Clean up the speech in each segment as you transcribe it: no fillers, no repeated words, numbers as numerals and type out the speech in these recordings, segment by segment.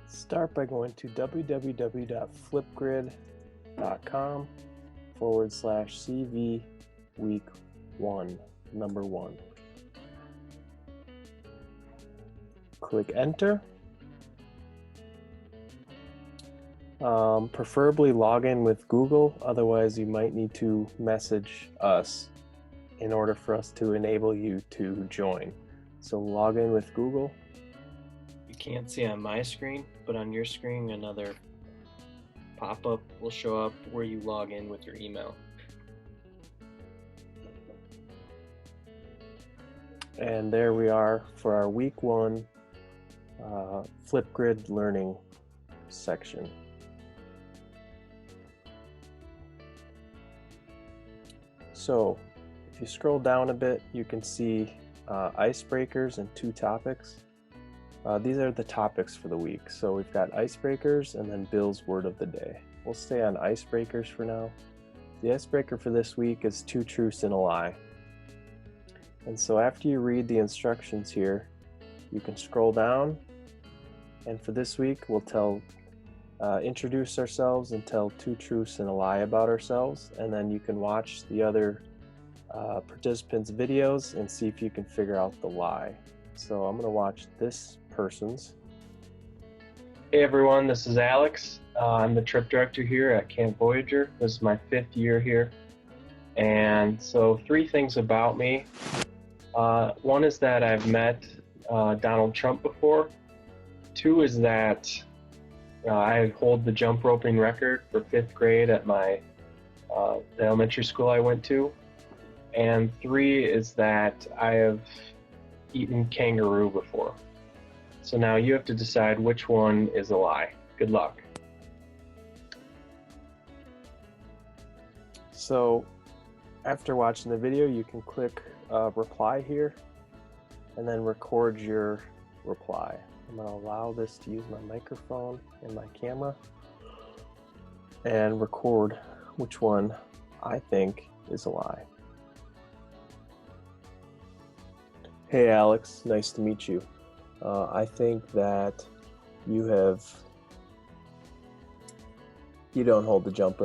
Start by going to www.flipgrid.com/CV week 1, number 1. Click enter. Preferably log in with Google, otherwise you might need to message us in order for us to enable you to join. So log in with Google. You can't see on my screen, but on your screen another pop-up will show up where you log in with your email. And there we are for our week 1 FlipGrid learning section. So if you scroll down a bit, you can see icebreakers and 2 topics. These are the topics for the week. So we've got icebreakers and then Bill's word of the day. We'll stay on icebreakers for now. The icebreaker for this week is 2 truths and a lie. And so after you read the instructions here, you can scroll down, and for this week we'll introduce ourselves and tell 2 truths and a lie about ourselves, and then you can watch the other participants' videos and see if you can figure out the lie. So I'm going to watch this person's. Hey everyone, this is Alex. I'm the trip director here at Camp Voyager. This is my 5th year here. And so 3 things about me. One is that I've met Donald Trump before. 2 is that I hold the jump roping record for 5th grade at the elementary school I went to. And 3 is that I have eaten kangaroo before. So now you have to decide which one is a lie. Good luck. So after watching the video, you can click reply here and then record your reply. I'm going to allow this to use my microphone and my camera and record which one I think is a lie. Hey Alex, nice to meet you. I think that you don't hold the jump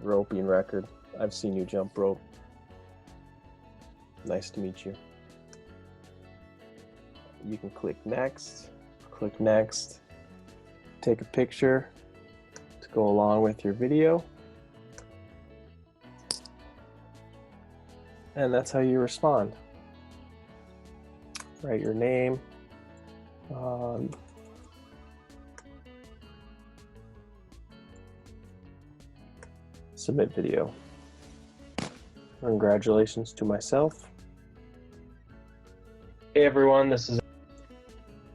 roping record. I've seen you jump rope. Nice to meet you. You can click next, take a picture to go along with your video, and that's how you respond. Write your name, submit video. Congratulations to myself. Hey everyone, this is...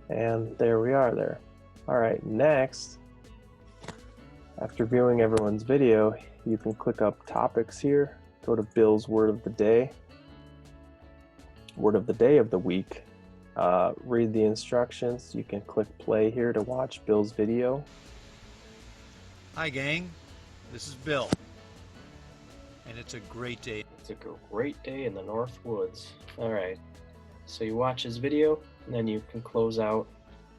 And there we are there. All right, next, after viewing everyone's video, you can click up topics here, go to Bill's word of the day, word of the day of the week, read the instructions. You can click play here to watch Bill's video. Hi gang, this is Bill, and it's a great day. It's a great day in the North Woods. All right, so you watch his video, and then you can close out,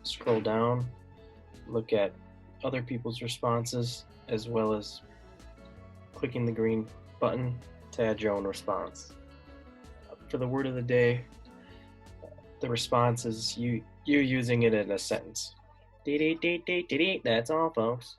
scroll down, look at other people's responses, as well as clicking the green button to add your own response. For the word of the day, the response is you using it in a sentence. That's all, folks.